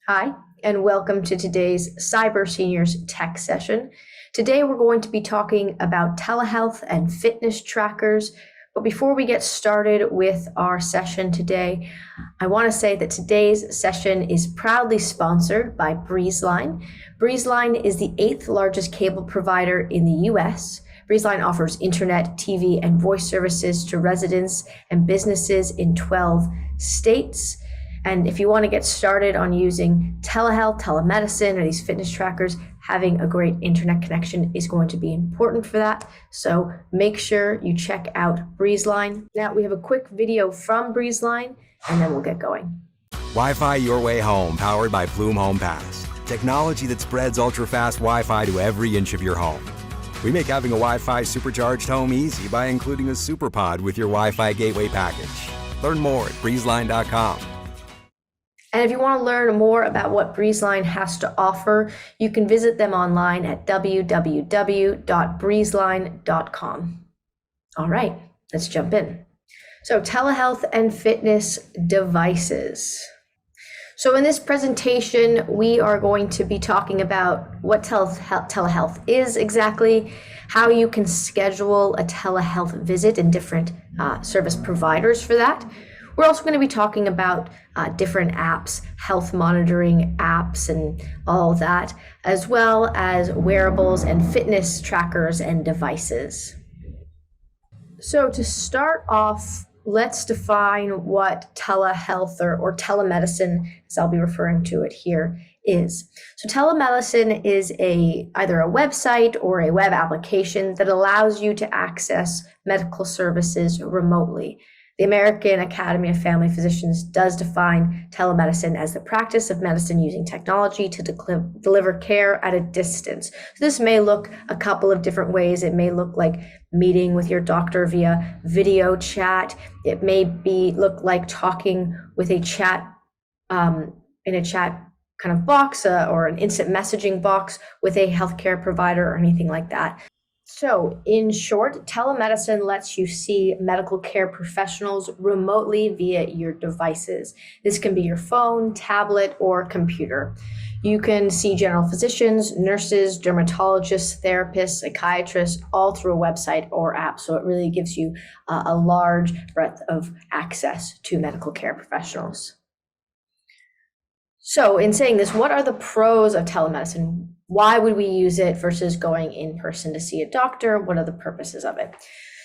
Hi, and welcome to today's Cyber Seniors Tech session. Today we're going to be talking about telehealth and fitness trackers. But before we get started with our session today, I want to say that today's session is proudly sponsored by Breezeline. Breezeline is the 8th largest cable provider in the US. Breezeline offers internet, TV, and voice services to residents and businesses in 12 states. And if you want to get started on using telehealth, telemedicine, or these fitness trackers, having a great internet connection is going to be important for that. So make sure you check out Breezeline. Now we have a quick video from Breezeline, and then we'll get going. Wi-Fi your way home, powered by Plume Home Pass. Technology that spreads ultra-fast Wi-Fi to every inch of your home. We make having a Wi-Fi supercharged home easy by including a SuperPod with your Wi-Fi gateway package. Learn more at breezeline.com. And if you want to learn more about what Breezeline has to offer, you can visit them online at www.breezeline.com. All right, let's jump in. So telehealth and fitness devices. So in this presentation, we are going to be talking about what telehealth is exactly, how you can schedule a telehealth visit and different service providers for that. We're also going to be talking about different apps, health monitoring apps and all of that, as well as wearables and fitness trackers and devices. So to start off, let's define what telehealth or telemedicine, as I'll be referring to it here, is. So telemedicine is either a website or a web application that allows you to access medical services remotely. The American Academy of Family Physicians does define telemedicine as the practice of medicine using technology to deliver care at a distance. So this may look a couple of different ways. It may look like meeting with your doctor via video chat. It may look like talking with a chat in a chat kind of box or an instant messaging box with a healthcare provider or anything like that. So in short, telemedicine lets you see medical care professionals remotely via your devices. This can be your phone, tablet, or computer. You can see general physicians, nurses, dermatologists, therapists, psychiatrists, all through a website or app. So it really gives you a large breadth of access to medical care professionals. So in saying this, what are the pros of telemedicine? Why would we use it versus going in person to see a doctor? What are the purposes of it?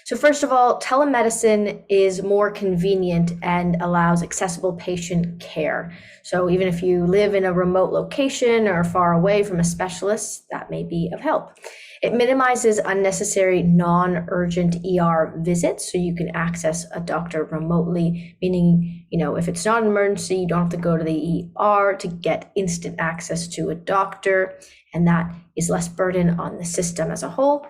So first of all, telemedicine is more convenient and allows accessible patient care. So even if you live in a remote location or far away from a specialist, that may be of help. It minimizes unnecessary non-urgent ER visits, so you can access a doctor remotely, meaning, if it's not an emergency, you don't have to go to the ER to get instant access to a doctor, and that is less burden on the system as a whole.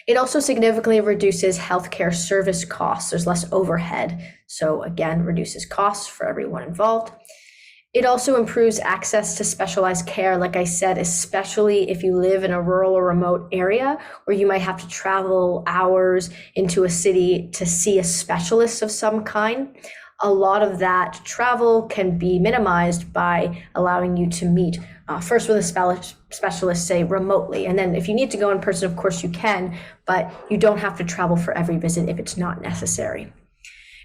It also significantly reduces healthcare service costs. There's less overhead, so again, reduces costs for everyone involved. It also improves access to specialized care, like I said, especially if you live in a rural or remote area where you might have to travel hours into a city to see a specialist of some kind. A lot of that travel can be minimized by allowing you to meet first with a specialist, say remotely. And then if you need to go in person, of course you can, but you don't have to travel for every visit if it's not necessary.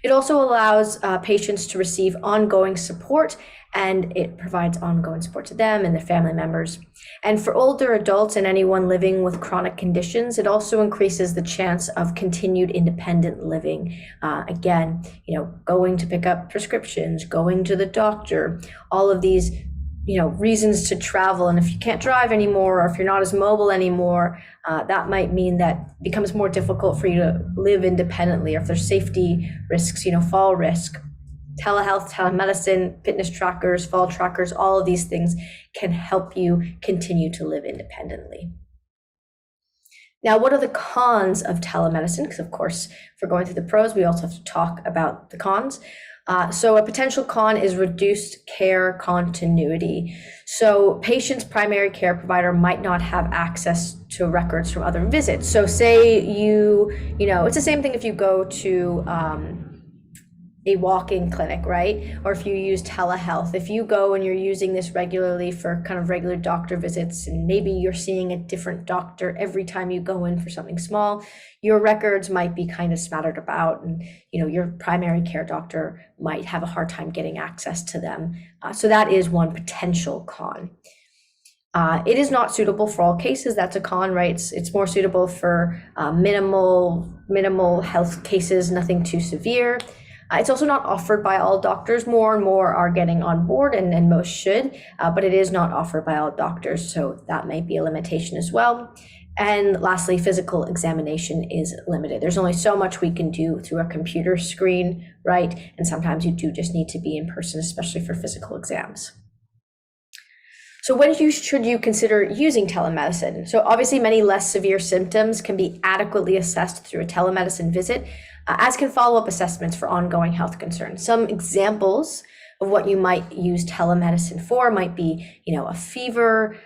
It also allows patients to receive ongoing support, and it provides ongoing support to them and their family members. And for older adults and anyone living with chronic conditions, it also increases the chance of continued independent living. Again, going to pick up prescriptions, going to the doctor, all of these reasons to travel. And if you can't drive anymore, or if you're not as mobile anymore, that might mean that it becomes more difficult for you to live independently, or if there's safety risks, fall risk. Telehealth, telemedicine, fitness trackers, fall trackers, all of these things can help you continue to live independently. Now, what are the cons of telemedicine? Because of course, if we're going through the pros, we also have to talk about the cons. So a potential con is reduced care continuity. So patient's primary care provider might not have access to records from other visits. So say it's the same thing if you go to a walk-in clinic, right? Or if you use telehealth, if you go and you're using this regularly for kind of regular doctor visits, and maybe you're seeing a different doctor every time you go in for something small, your records might be kind of smattered about, and your primary care doctor might have a hard time getting access to them. So that is one potential con. It is not suitable for all cases. That's a con, right? It's more suitable for minimal health cases, nothing too severe. It's also not offered by all doctors. More and more are getting on board, and most should, but it is not offered by all doctors, so that may be a limitation as well. And lastly, physical examination is limited. There's only so much we can do through a computer screen, right? And sometimes you do just need to be in person, especially for physical exams. So when should you consider using telemedicine? So obviously many less severe symptoms can be adequately assessed through a telemedicine visit, as can follow-up assessments for ongoing health concerns. Some examples of what you might use telemedicine for might be, a fever,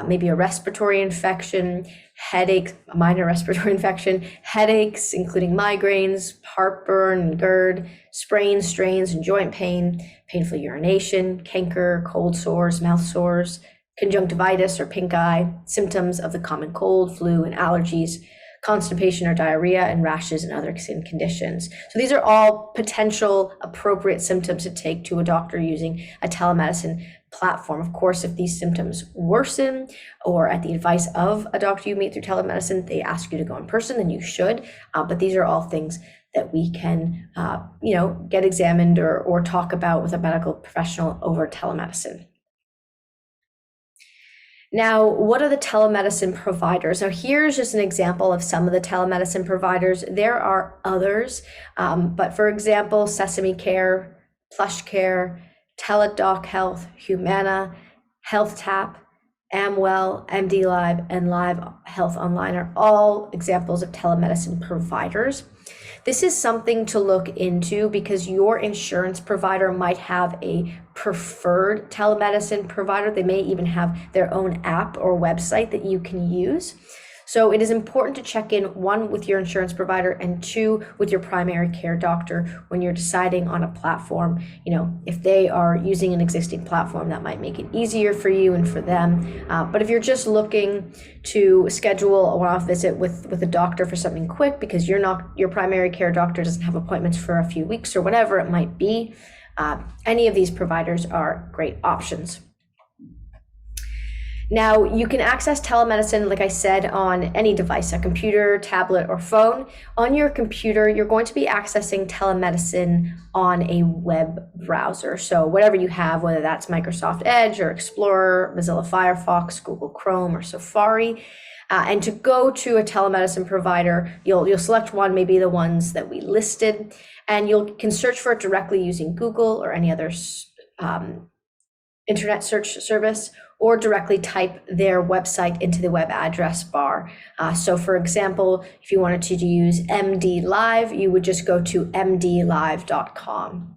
maybe a respiratory infection, headache, a minor respiratory infection, headaches, including migraines, heartburn, GERD, sprains, strains, and joint pain, painful urination, canker, cold sores, mouth sores, conjunctivitis or pink eye, symptoms of the common cold, flu, and allergies, constipation or diarrhea, and rashes and other skin conditions. So these are all potential appropriate symptoms to take to a doctor using a telemedicine platform. Of course, if these symptoms worsen, or at the advice of a doctor you meet through telemedicine, they ask you to go in person, then you should. But these are all things that we can, get examined or talk about with a medical professional over telemedicine. Now, what are the telemedicine providers? Now, here's just an example of some of the telemedicine providers. There are others, but for example, Sesame Care, Plush Care, Teladoc Health, Humana, HealthTap, Amwell, MD Live, and Live Health Online are all examples of telemedicine providers. This is something to look into because your insurance provider might have a preferred telemedicine provider. They may even have their own app or website that you can use. So it is important to check in, one, with your insurance provider, and two, with your primary care doctor when you're deciding on a platform. If they are using an existing platform, that might make it easier for you and for them. But if you're just looking to schedule a one-off visit with a doctor for something quick because your primary care doctor doesn't have appointments for a few weeks or whatever it might be, any of these providers are great options. Now, you can access telemedicine, like I said, on any device, a computer, tablet, or phone. On your computer, you're going to be accessing telemedicine on a web browser. So whatever you have, whether that's Microsoft Edge or Explorer, Mozilla Firefox, Google Chrome, or Safari. And to go to a telemedicine provider, you'll select one, maybe the ones that we listed, and you can search for it directly using Google or any other internet search service, or directly type their website into the web address bar. So for example, if you wanted to use MD Live, you would just go to mdlive.com.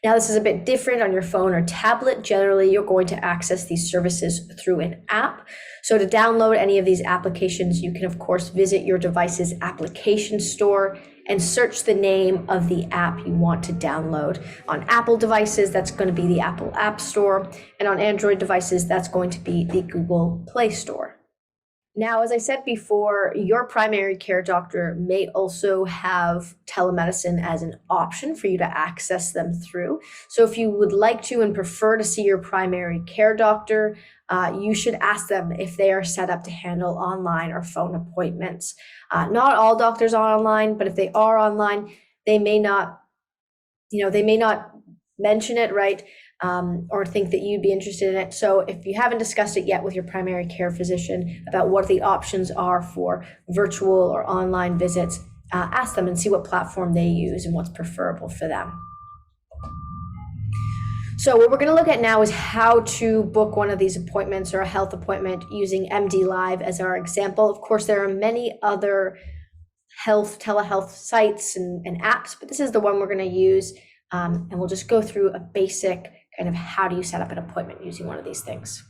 Now, this is a bit different on your phone or tablet. Generally, you're going to access these services through an app. So to download any of these applications, you can, of course, visit your device's application store and search the name of the app you want to download. On Apple devices, that's going to be the Apple App Store. And on Android devices, that's going to be the Google Play Store. Now, as I said before, your primary care doctor may also have telemedicine as an option for you to access them through. So if you would like to and prefer to see your primary care doctor, you should ask them if they are set up to handle online or phone appointments. Not all doctors are online, but if they are online, they may not mention it, right? Or think that you'd be interested in it. So if you haven't discussed it yet with your primary care physician about what the options are for virtual or online visits, ask them and see what platform they use and what's preferable for them. So what we're going to look at now is how to book one of these appointments or a health appointment using MD Live as our example. Of course, there are many other telehealth sites and apps, but this is the one we're going to use. And we'll just go through a basic kind of how do you set up an appointment using one of these things.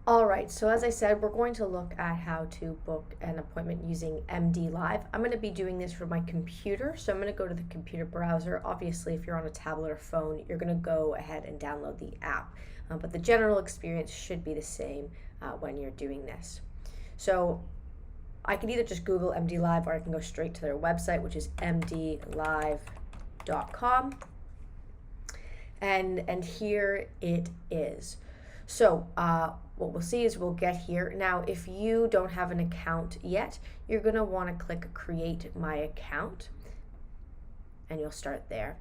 All right, so as I said, we're going to look at how to book an appointment using MD Live. I'm going to be doing this from my computer, so I'm going to go to the computer browser. Obviously, if you're on a tablet or phone, you're going to go ahead and download the app, but the general experience should be the same when you're doing this. So I can either just Google MD Live, or I can go straight to their website, which is mdlive.com, and here it is. So what we'll see is we'll get here. Now, if you don't have an account yet, you're going to want to click Create My Account, and you'll start there.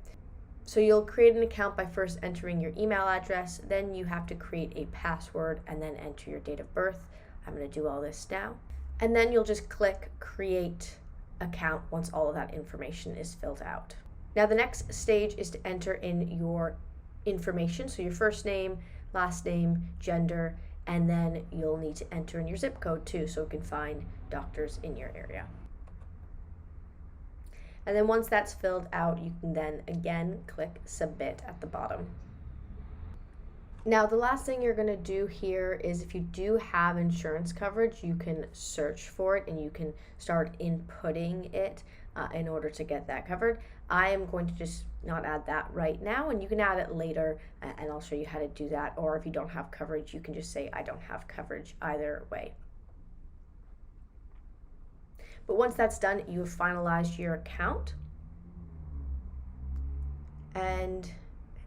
So you'll create an account by first entering your email address, then you have to create a password and then enter your date of birth. I'm going to do all this now. And then you'll just click Create Account once all of that information is filled out. Now, the next stage is to enter in your information, so your first name, last name, gender, and then you'll need to enter in your zip code too, so we can find doctors in your area. And then once that's filled out, you can then again click Submit at the bottom. Now, the last thing you're going to do here is, if you do have insurance coverage, you can search for it and you can start inputting it in order to get that covered. I am going to just not add that right now, and you can add it later, and I'll show you how to do that. Or if you don't have coverage, you can just say I don't have coverage, either way. But once that's done, you have finalized your account, and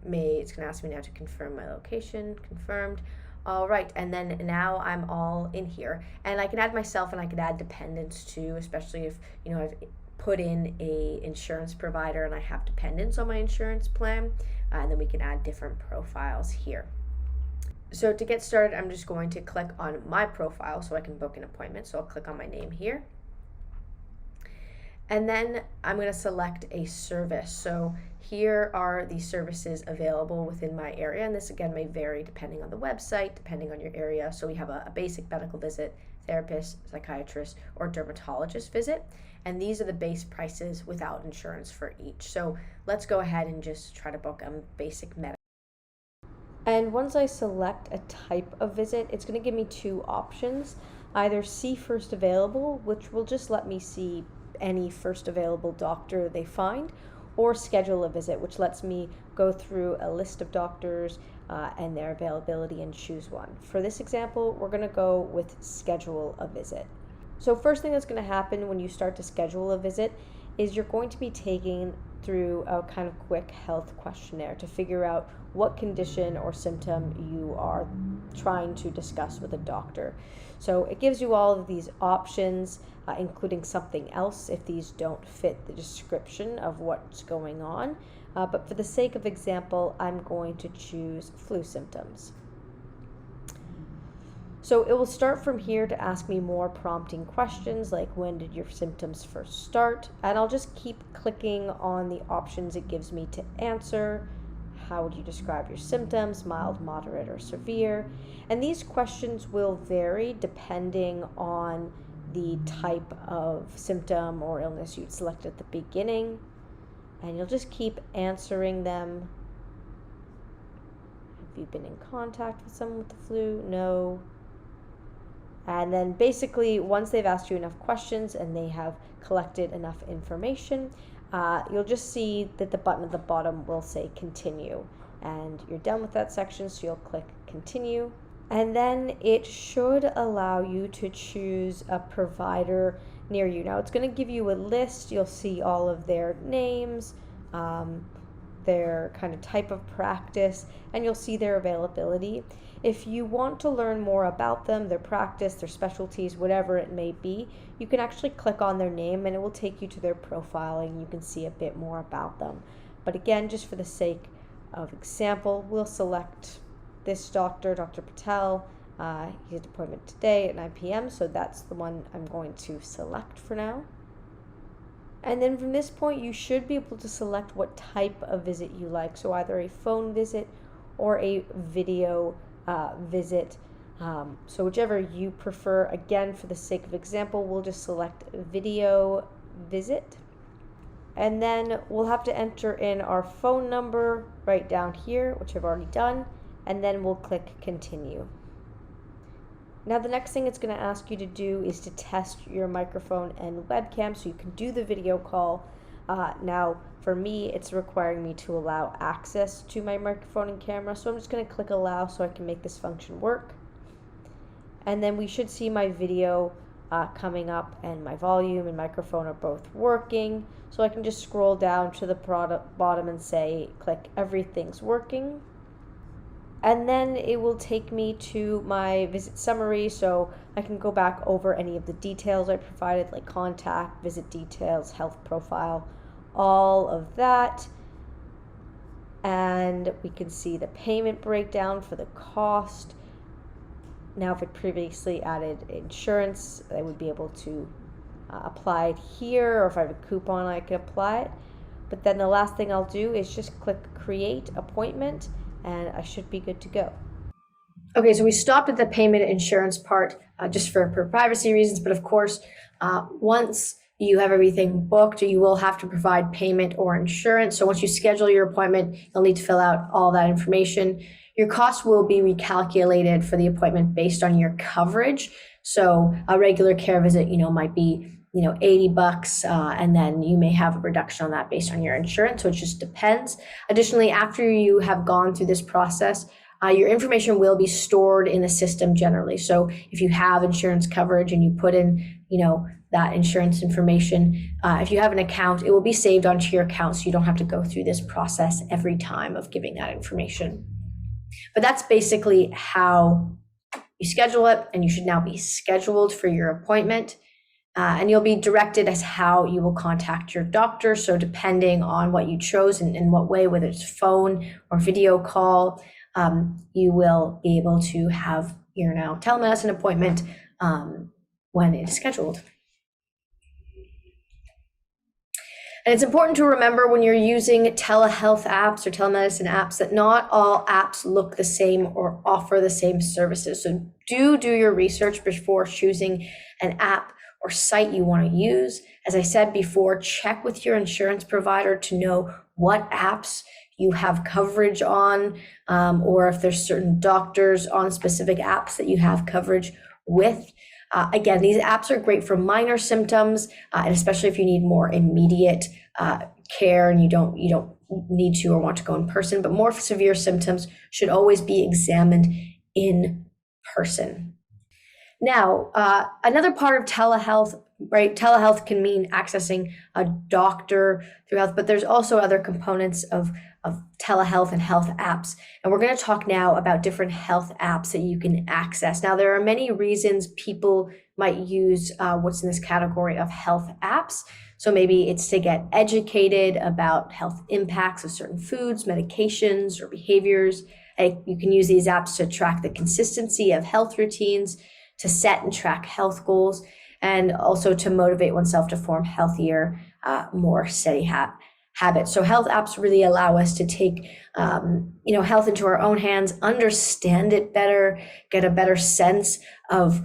it's going to ask me now to confirm my location. Confirmed. All right, and then now I'm all in here, and I can add myself and I can add dependents too, especially if I've put in a insurance provider and I have dependents on my insurance plan, and then we can add different profiles here. So to get started, I'm just going to click on my profile so I can book an appointment. So I'll click on my name here, and then I'm going to select a service. So here are the services available within my area, and this again may vary depending on the website, depending on your area. So we have a basic medical visit, therapist, psychiatrist, or dermatologist visit, and these are the base prices without insurance for each. So let's go ahead and just try to book a basic medical. And once I select a type of visit, it's going to give me two options: either see first available, which will just let me see any first available doctor they find, or schedule a visit, which lets me go through a list of doctors and their availability and choose one. For this example, we're going to go with schedule a visit. So first thing that's going to happen when you start to schedule a visit is you're going to be taken through a kind of quick health questionnaire to figure out what condition or symptom you are trying to discuss with a doctor. So it gives you all of these options, including something else if these don't fit the description of what's going on. But for the sake of example, I'm going to choose flu symptoms. So it will start from here to ask me more prompting questions like, when did your symptoms first start? And I'll just keep clicking on the options it gives me to answer. How would you describe your symptoms? Mild, moderate, or severe? And these questions will vary depending on the type of symptom or illness you'd select at the beginning. And you'll just keep answering them. Have you been in contact with someone with the flu? No. And then basically, once they've asked you enough questions and they have collected enough information, you'll just see that the button at the bottom will say continue. And you're done with that section, so you'll click continue. And then it should allow you to choose a provider near you. Now it's going to give you a list. You'll see all of their names, their kind of type of practice, and you'll see their availability. If you want to learn more about them, their practice, their specialties, whatever it may be, you can actually click on their name and it will take you to their profile and you can see a bit more about them. But again, just for the sake of example, we'll select this doctor, Dr. Patel. He has an appointment today at 9 p.m., so that's the one I'm going to select for now. And then from this point, you should be able to select what type of visit you like. So either a phone visit or a video visit. So whichever you prefer. Again, for the sake of example, we'll just select video visit. And then we'll have to enter in our phone number right down here, which I've already done. And then we'll click continue. Now the next thing it's going to ask you to do is to test your microphone and webcam so you can do the video call. Now for me, it's requiring me to allow access to my microphone and camera, so I'm just going to click allow so I can make this function work. And then we should see my video coming up, and my volume and microphone are both working. So I can just scroll down to the bottom and say, click everything's working. And then it will take me to my visit summary, so I can go back over any of the details I provided, like contact, visit details, health profile, all of that. And we can see the payment breakdown for the cost. Now, if it previously added insurance, I would be able to apply it here, or if I have a coupon, I could apply it. But then the last thing I'll do is just click create appointment, and I should be good to go. Okay, so we stopped at the payment insurance part just for privacy reasons, but of course, once you have everything booked, you will have to provide payment or insurance. So once you schedule your appointment, you'll need to fill out all that information. Your cost will be recalculated for the appointment based on your coverage. So a regular care visit, might be, $80, and then you may have a reduction on that based on your insurance. So it just depends. Additionally, after you have gone through this process, your information will be stored in the system generally. So if you have insurance coverage and you put in, that insurance information, if you have an account, it will be saved onto your account, so you don't have to go through this process every time of giving that information. But that's basically how you schedule it, and you should now be scheduled for your appointment. And you'll be directed as how you will contact your doctor. So depending on what you chose and in what way, whether it's phone or video call, you will be able to have your now telemedicine appointment when it is scheduled. And it's important to remember when you're using telehealth apps or telemedicine apps that not all apps look the same or offer the same services. So do your research before choosing an app or site you want to use. As I said before, check with your insurance provider to know what apps you have coverage on, or if there's certain doctors on specific apps that you have coverage with. Again, these apps are great for minor symptoms, and especially if you need more immediate care and you don't need to or want to go in person. But more severe symptoms should always be examined in person. Now, another part of telehealth, right? Telehealth can mean accessing a doctor through health, but there's also other components of telehealth and health apps. And we're going to talk now about different health apps that you can access. Now, there are many reasons people might use what's in this category of health apps. So maybe it's to get educated about health impacts of certain foods, medications, or behaviors. You can use these apps to track the consistency of health routines, to set and track health goals, and also to motivate oneself to form healthier, more steady habits. So health apps really allow us to take, health into our own hands, understand it better, get a better sense of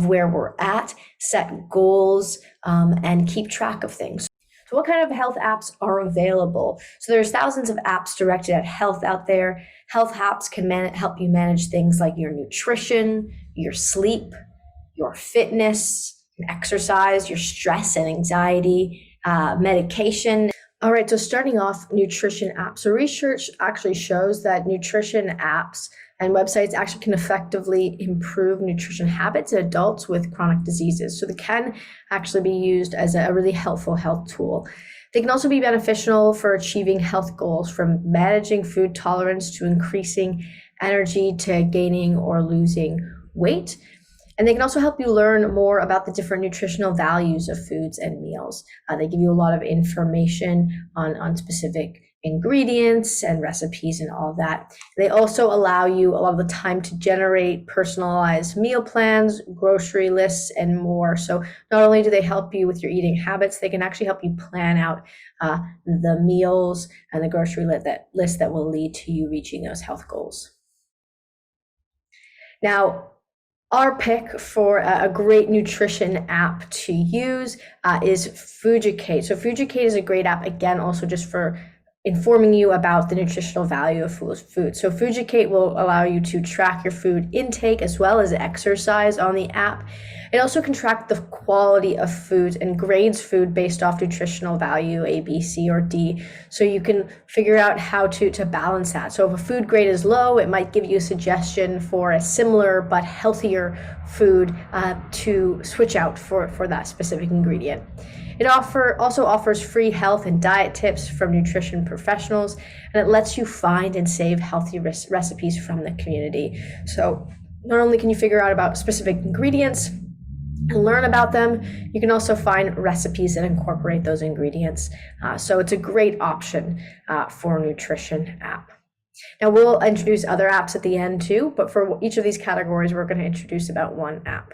where we're at, set goals, and keep track of things. So what kind of health apps are available? So there's thousands of apps directed at health out there. Health apps can help you manage things like your nutrition, your sleep, your fitness, exercise, your stress and anxiety, medication. All right, so starting off, nutrition apps. So research actually shows that nutrition apps and websites actually can effectively improve nutrition habits in adults with chronic diseases. So they can actually be used as a really helpful health tool. They can also be beneficial for achieving health goals, from managing food tolerance to increasing energy to gaining or losing weight. And they can also help you learn more about the different nutritional values of foods and meals. They give you a lot of information on specific ingredients and recipes and all that. They also allow you a lot of the time to generate personalized meal plans, grocery lists, and more. So not only do they help you with your eating habits, they can actually help you plan out the meals and the grocery list that will lead to you reaching those health goals. Now, our pick for a great nutrition app to use is Fujicate. So Fujicate is a great app, again, also just for informing you about the nutritional value of food. So Fujicate will allow you to track your food intake as well as exercise on the app. It also can track the quality of food and grades food based off nutritional value, A, B, C, or D. So you can figure out how to balance that. So if a food grade is low, it might give you a suggestion for a similar but healthier food to switch out for that specific ingredient. It also offers free health and diet tips from nutrition professionals, and it lets you find and save healthy recipes from the community. So not only can you figure out about specific ingredients and learn about them, you can also find recipes that incorporate those ingredients. So it's a great option for a nutrition app. Now we'll introduce other apps at the end too, but for each of these categories, we're going to introduce about one app.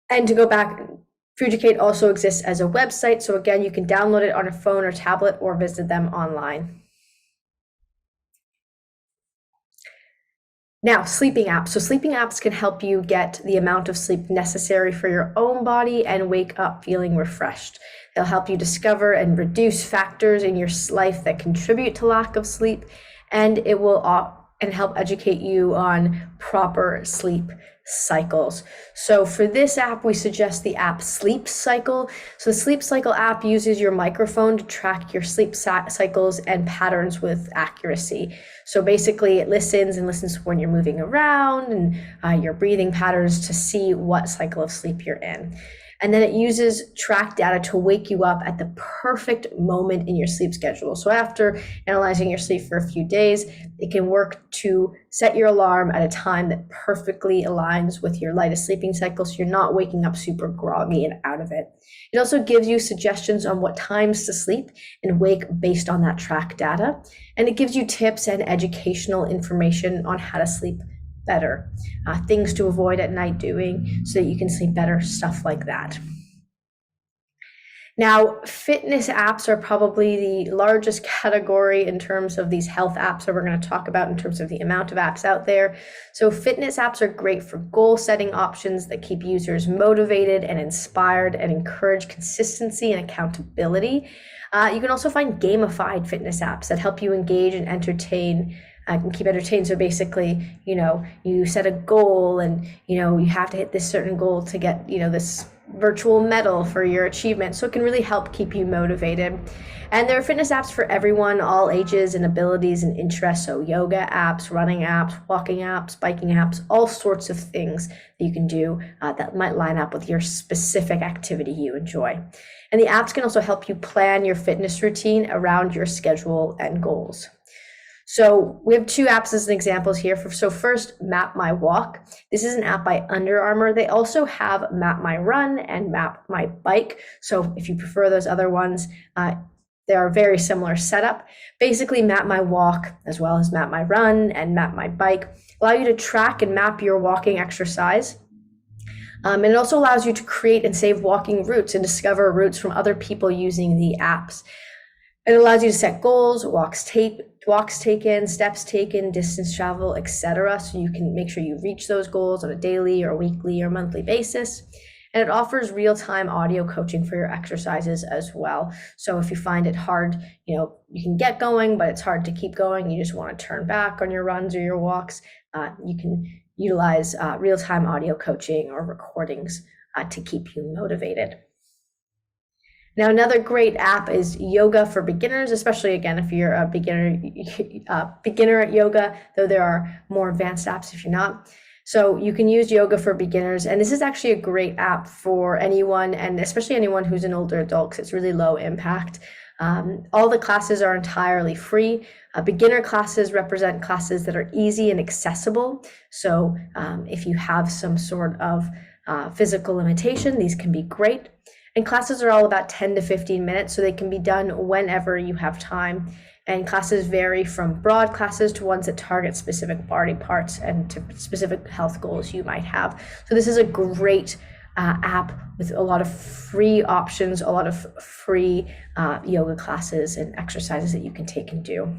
And to go back, Fujicate also exists as a website. So again, you can download it on a phone or tablet or visit them online. Now, sleeping apps. So sleeping apps can help you get the amount of sleep necessary for your own body and wake up feeling refreshed. They'll help you discover and reduce factors in your life that contribute to lack of sleep, and it will help educate you on proper sleep cycles. So for this app, we suggest the app Sleep Cycle. So the Sleep Cycle app uses your microphone to track your sleep cycles and patterns with accuracy. So basically it listens when you're moving around and your breathing patterns to see what cycle of sleep you're in. And then it uses track data to wake you up at the perfect moment in your sleep schedule. So after analyzing your sleep for a few days, it can work to set your alarm at a time that perfectly aligns with your lightest sleeping cycle, so you're not waking up super groggy and out of it. It also gives you suggestions on what times to sleep and wake based on that track data. And it gives you tips and educational information on how to sleep better, things to avoid at night doing so that you can sleep better, stuff like that. Now, fitness apps are probably the largest category in terms of these health apps that we're going to talk about in terms of the amount of apps out there. So fitness apps are great for goal setting options that keep users motivated and inspired and encourage consistency and accountability. You can also find gamified fitness apps that help you engage and entertain and keep entertained. So basically, you set a goal and, you have to hit this certain goal to get, this virtual medal for your achievement. So it can really help keep you motivated. And there are fitness apps for everyone, all ages and abilities and interests. So yoga apps, running apps, walking apps, biking apps, all sorts of things that you can do that might line up with your specific activity you enjoy. And the apps can also help you plan your fitness routine around your schedule and goals. So we have two apps as an examples here. So first, Map My Walk. This is an app by Under Armour. They also have Map My Run and Map My Bike. So if you prefer those other ones, they are very similar setup. Basically, Map My Walk, as well as Map My Run and Map My Bike, allow you to track and map your walking exercise. And it also allows you to create and save walking routes and discover routes from other people using the apps. It allows you to set goals, walks taken, steps taken, distance travel, etc. So you can make sure you reach those goals on a daily or weekly or monthly basis. And it offers real-time audio coaching for your exercises as well. So if you find it hard, you can get going, but it's hard to keep going, you just want to turn back on your runs or your walks, you can utilize real-time audio coaching or recordings to keep you motivated. Now, another great app is Yoga for Beginners, especially again, if you're a beginner at yoga, though there are more advanced apps if you're not. So you can use Yoga for Beginners, and this is actually a great app for anyone, and especially anyone who's an older adult, because it's really low impact. All the classes are entirely free. Beginner classes represent classes that are easy and accessible. So if you have some sort of physical limitation, these can be great. And classes are all about 10 to 15 minutes, so they can be done whenever you have time. And classes vary from broad classes to ones that target specific body parts and to specific health goals you might have. So this is a great app with a lot of free options, a lot of free yoga classes and exercises that you can take and do.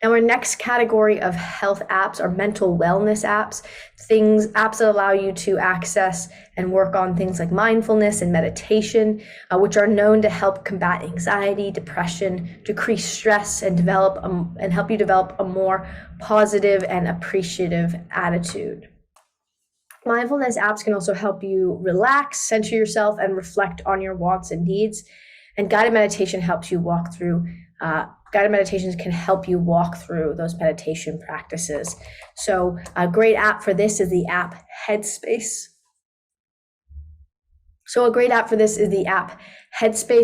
Now, our next category of health apps are mental wellness apps, apps that allow you to access and work on things like mindfulness and meditation, which are known to help combat anxiety, depression, decrease stress, and help you develop a more positive and appreciative attitude. Mindfulness apps can also help you relax, center yourself, and reflect on your wants and needs. And guided meditation helps you walk through guided meditations can help you walk through those meditation practices. So a great app for this is the app Headspace.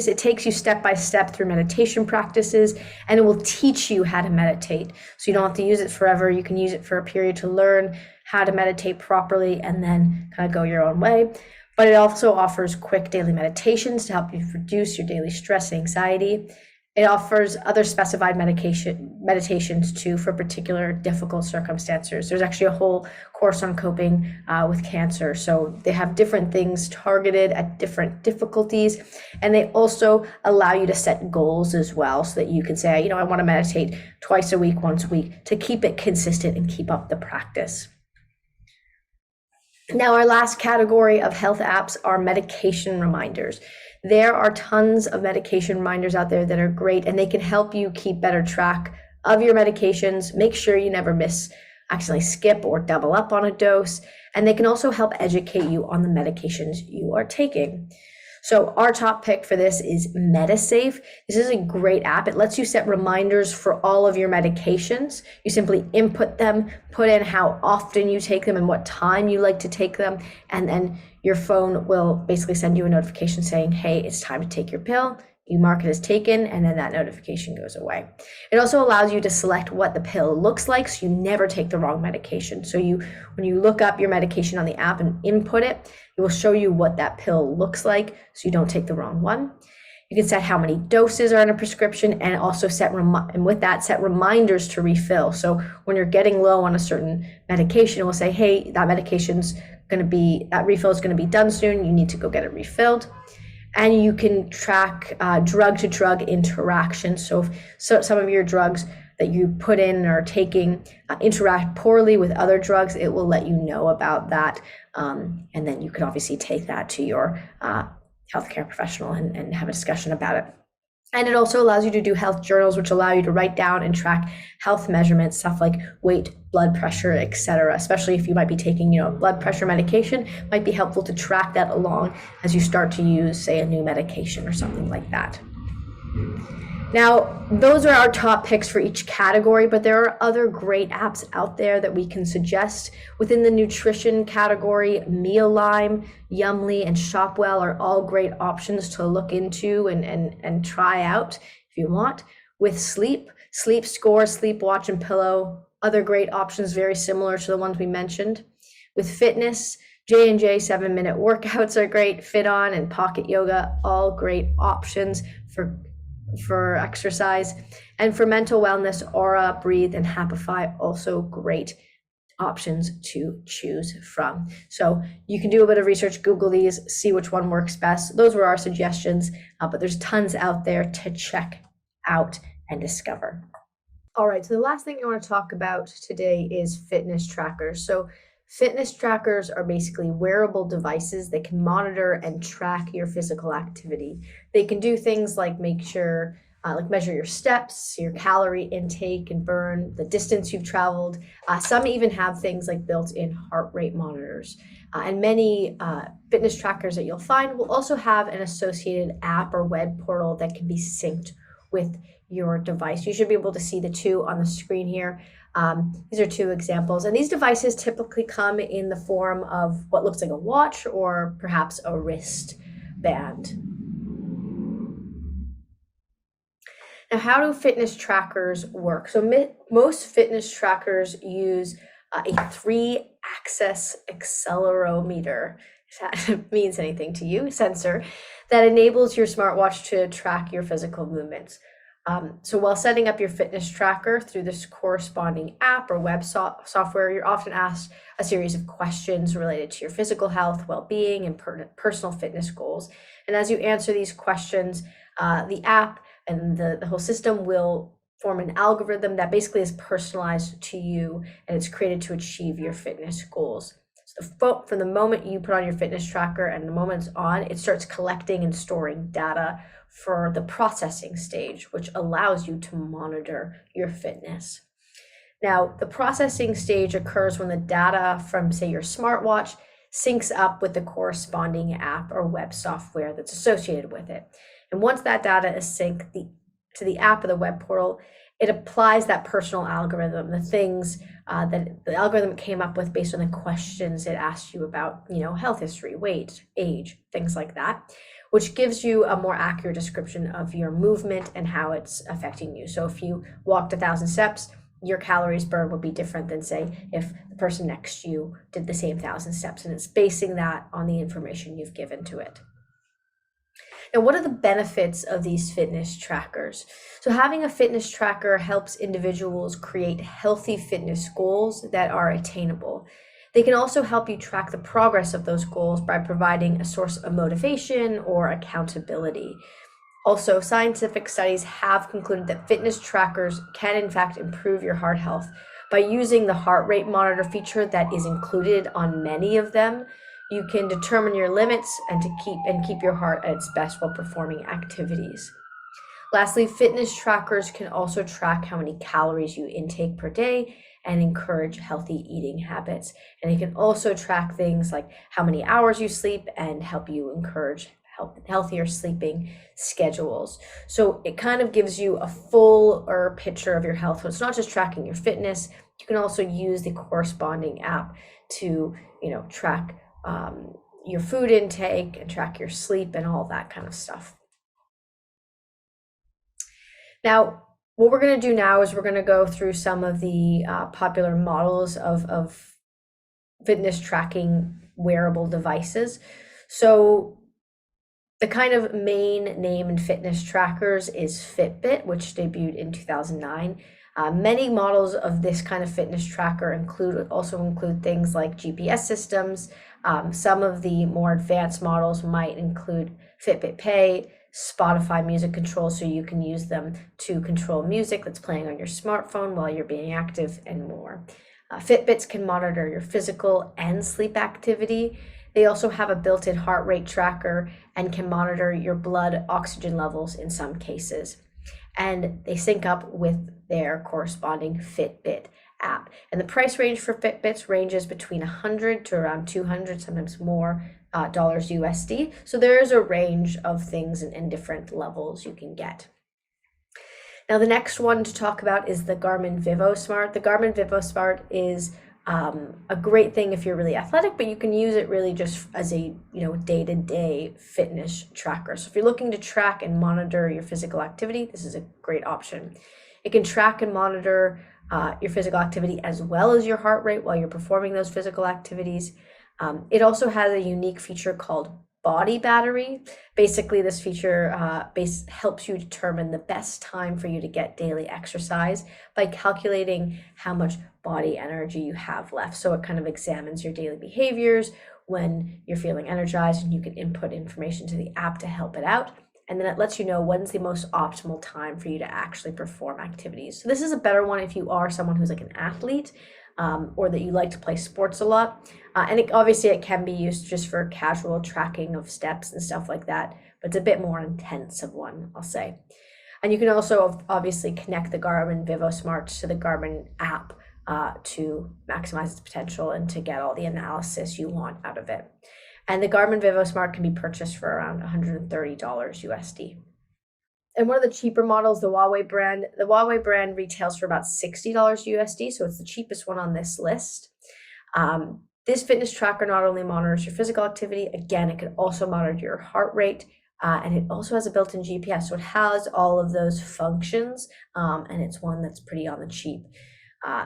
It takes you step by step through meditation practices, and it will teach you how to meditate. So you don't have to use it forever. You can use it for a period to learn how to meditate properly and then kind of go your own way. But it also offers quick daily meditations to help you reduce your daily stress and anxiety. It offers other specified meditations too for particular difficult circumstances. There's actually a whole course on coping with cancer. So they have different things targeted at different difficulties. And they also allow you to set goals as well so that you can say, I want to meditate twice a week, once a week, to keep it consistent and keep up the practice. Now, our last category of health apps are medication reminders. There are tons of medication reminders out there that are great, and they can help you keep better track of your medications, make sure you never accidentally skip or double up on a dose, and they can also help educate you on the medications you are taking. So our top pick for this is MediSafe. This is a great app. It lets you set reminders for all of your medications. You simply input them, put in how often you take them and what time you like to take them, and then your phone will basically send you a notification saying, hey, it's time to take your pill. You mark it as taken, and then that notification goes away. It also allows you to select what the pill looks like, so you never take the wrong medication. So when you look up your medication on the app and input it, it will show you what that pill looks like, so you don't take the wrong one. You can set how many doses are in a prescription, and also set reminders to refill. So when you're getting low on a certain medication, it will say, hey, that refill is going to be done soon. You need to go get it refilled. And you can track drug-to-drug interactions. So some of your drugs that you put in or are taking interact poorly with other drugs, it will let you know about that. And then you can obviously take that to your healthcare professional and have a discussion about it. And it also allows you to do health journals, which allow you to write down and track health measurements, stuff like weight, blood pressure, etc. Especially if you might be taking, blood pressure medication, might be helpful to track that along as you start to use, say, a new medication or something like that. Now, those are our top picks for each category, but there are other great apps out there that we can suggest. Within the nutrition category, Mealime, Yumly, and Shopwell are all great options to look into and try out if you want. With sleep Score, Sleep Watch, and Pillow, other great options very similar to the ones we mentioned. With fitness, J&J 7-minute workouts are great. FitOn and Pocket Yoga, all great options for exercise. And for mental wellness, Aura, Breathe, and Happify, also great options to choose from. So you can do a bit of research, Google these, see which one works best. Those were our suggestions, but there's tons out there to check out and discover. All right, so the last thing I want to talk about today is fitness trackers. So fitness trackers are basically wearable devices that can monitor and track your physical activity. They can do things like measure your steps, your calorie intake and burn, the distance you've traveled. Some even have things like built-in heart rate monitors. And many fitness trackers that you'll find will also have an associated app or web portal that can be synced with your device. You should be able to see the two on the screen here. These are two examples, and these devices typically come in the form of what looks like a watch or perhaps a wristband. Now, how do fitness trackers work? So most fitness trackers use a 3-axis accelerometer, if that means anything to you, sensor, that enables your smartwatch to track your physical movements. So while setting up your fitness tracker through this corresponding app or web software, you're often asked a series of questions related to your physical health, well-being, and personal fitness goals. And as you answer these questions, the app and the whole system will form an algorithm that basically is personalized to you, and it's created to achieve your fitness goals. So from the moment you put on your fitness tracker and the moment it's on, it starts collecting and storing data for the processing stage, which allows you to monitor your fitness. Now, the processing stage occurs when the data from, say, your smartwatch syncs up with the corresponding app or web software that's associated with it. And once that data is synced to the app or the web portal, it applies that personal algorithm, the things that the algorithm came up with based on the questions it asked you about, health history, weight, age, things like that, which gives you a more accurate description of your movement and how it's affecting you. So if you walked 1,000 steps, your calories burned would be different than, say, if the person next to you did the same 1,000 steps, and it's basing that on the information you've given to it. Now, what are the benefits of these fitness trackers? So having a fitness tracker helps individuals create healthy fitness goals that are attainable. They can also help you track the progress of those goals by providing a source of motivation or accountability. Also, scientific studies have concluded that fitness trackers can in fact improve your heart health. By using the heart rate monitor feature that is included on many of them, you can determine your limits and keep your heart at its best while performing activities. Lastly, fitness trackers can also track how many calories you intake per day and encourage healthy eating habits. And it can also track things like how many hours you sleep and help you encourage healthier sleeping schedules. So it kind of gives you a fuller picture of your health. So it's not just tracking your fitness. You can also use the corresponding app to, track your food intake and track your sleep and all that kind of stuff. Now, what we're going to do now is we're going to go through some of the popular models of fitness tracking wearable devices. So the kind of main name in fitness trackers is Fitbit, which debuted in 2009. Many models of this kind of fitness tracker also include things like GPS systems. Some of the more advanced models might include Fitbit Pay, Spotify music control, so you can use them to control music that's playing on your smartphone while you're being active, and more. Fitbits can monitor your physical and sleep activity. They also have a built-in heart rate tracker and can monitor your blood oxygen levels in some cases. And they sync up with their corresponding Fitbit app. And the price range for Fitbits ranges between $100 to around $200, sometimes more, dollars USD. So there is a range of things and different levels you can get. Now, the next one to talk about is the Garmin Vivosmart. The Garmin Vivosmart is a great thing if you're really athletic, but you can use it really just as a day-to-day fitness tracker. So if you're looking to track and monitor your physical activity, this is a great option. It can track and monitor your physical activity as well as your heart rate while you're performing those physical activities. It also has a unique feature called body battery. Basically, this feature helps you determine the best time for you to get daily exercise by calculating how much body energy you have left. So it kind of examines your daily behaviors when you're feeling energized, and you can input information to the app to help it out. And then it lets you know when's the most optimal time for you to actually perform activities. So this is a better one if you are someone who's like an athlete, or that you like to play sports a lot. And it can be used just for casual tracking of steps and stuff like that, but it's a bit more intense of one, I'll say. And you can also obviously connect the Garmin Vivosmart to the Garmin app to maximize its potential and to get all the analysis you want out of it. And the Garmin Vivosmart can be purchased for around $130 USD. And one of the cheaper models, the Huawei brand retails for about $60 USD, so it's the cheapest one on this list. This fitness tracker not only monitors your physical activity, again, it can also monitor your heart rate, and it also has a built-in GPS, so it has all of those functions, and it's one that's pretty on the cheap.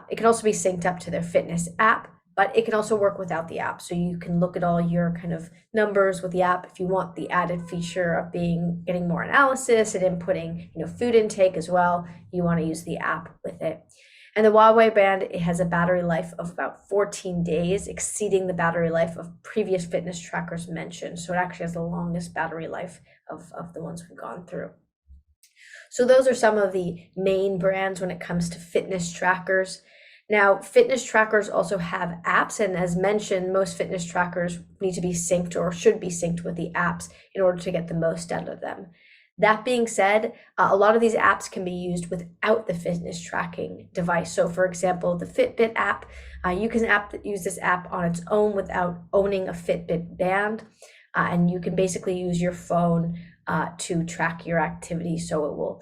It can also be synced up to their fitness app, but it can also work without the app. So you can look at all your kind of numbers with the app. If you want the added feature of getting more analysis and inputting, food intake as well, you want to use the app with it. And the Huawei Band, it has a battery life of about 14 days, exceeding the battery life of previous fitness trackers mentioned. So it actually has the longest battery life of the ones we've gone through. So those are some of the main brands when it comes to fitness trackers. Now, fitness trackers also have apps, and as mentioned, most fitness trackers need to be synced or should be synced with the apps in order to get the most out of them. That being said, a lot of these apps can be used without the fitness tracking device. So, for example, the Fitbit app, you can use this app on its own without owning a Fitbit band, and you can basically use your phone to track your activity. So it will,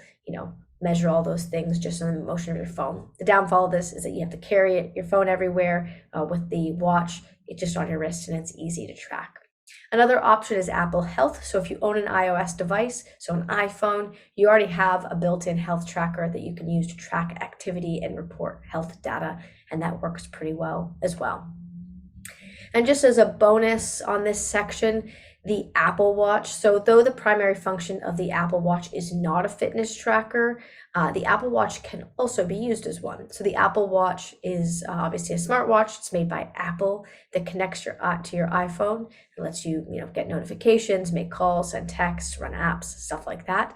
measure all those things just on the motion of your phone. The downfall of this is that you have to carry your phone everywhere with the watch. It's just on your wrist and it's easy to track. Another option is Apple Health. So if you own an iOS device, so an iPhone, you already have a built-in health tracker that you can use to track activity and report health data, and that works pretty well as well. And just as a bonus on this section, the Apple Watch. So though the primary function of the Apple Watch is not a fitness tracker, the Apple Watch can also be used as one. So the Apple Watch is obviously a smartwatch. It's made by Apple that connects to your iPhone and lets you, get notifications, make calls, send texts, run apps, stuff like that.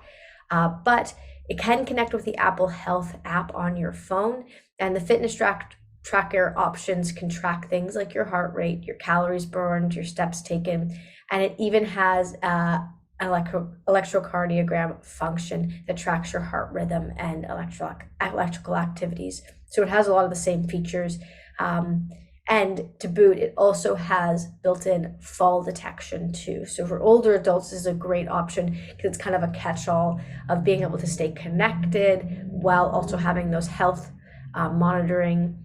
But it can connect with the Apple Health app on your phone, and the fitness tracker options can track things like your heart rate, your calories burned, your steps taken, and it even has an electrocardiogram function that tracks your heart rhythm and electrical activities. So it has a lot of the same features. And to boot, it also has built-in fall detection too. So for older adults, this is a great option because it's kind of a catch-all of being able to stay connected while also having those health monitoring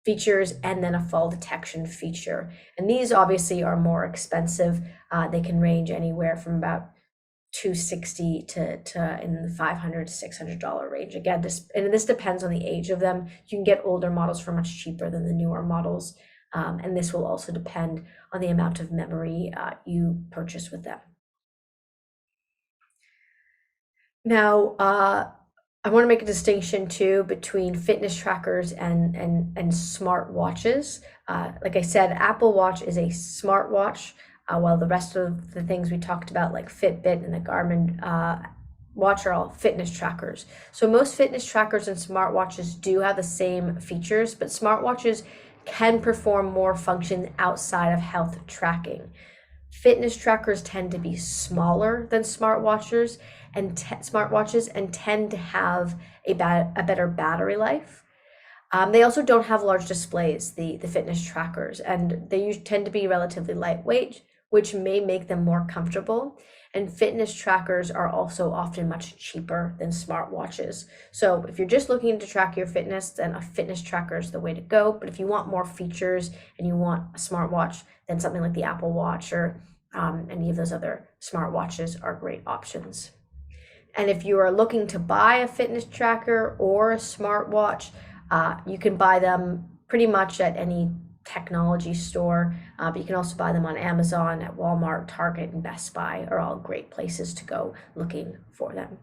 features and then a fall detection feature. And these obviously are more expensive. They can range anywhere from about $260 to in the $500 to $600 range. Again, this depends on the age of them. You can get older models for much cheaper than the newer models. And this will also depend on the amount of memory you purchase with them. Now, I want to make a distinction too between fitness trackers and smart watches. Like I said, Apple Watch is a smartwatch, while the rest of the things we talked about, like Fitbit and the Garmin watch, are all fitness trackers. So most fitness trackers and smartwatches do have the same features, but smartwatches can perform more functions outside of health tracking. Fitness trackers tend to be smaller than smartwatches and tend to have a better battery life. They also don't have large displays, the fitness trackers, and they tend to be relatively lightweight, which may make them more comfortable. And fitness trackers are also often much cheaper than smartwatches. So if you're just looking to track your fitness, then a fitness tracker is the way to go. But if you want more features and you want a smartwatch, then something like the Apple Watch or any of those other smartwatches are great options. And if you are looking to buy a fitness tracker or a smartwatch, you can buy them pretty much at any technology store, but you can also buy them on Amazon, at Walmart, Target, and Best Buy are all great places to go looking for them.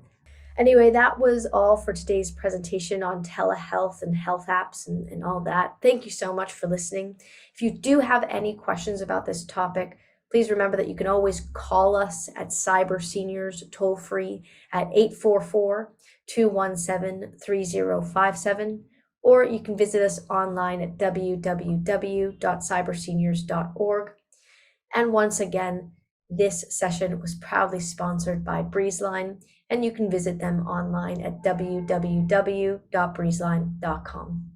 Anyway, that was all for today's presentation on telehealth and health apps and all that. Thank you so much for listening. If you do have any questions about this topic, please remember that you can always call us at Cyber Seniors toll free at 844-217-3057, or you can visit us online at www.cyberseniors.org. And once again, this session was proudly sponsored by Breezeline, and you can visit them online at www.breezeline.com.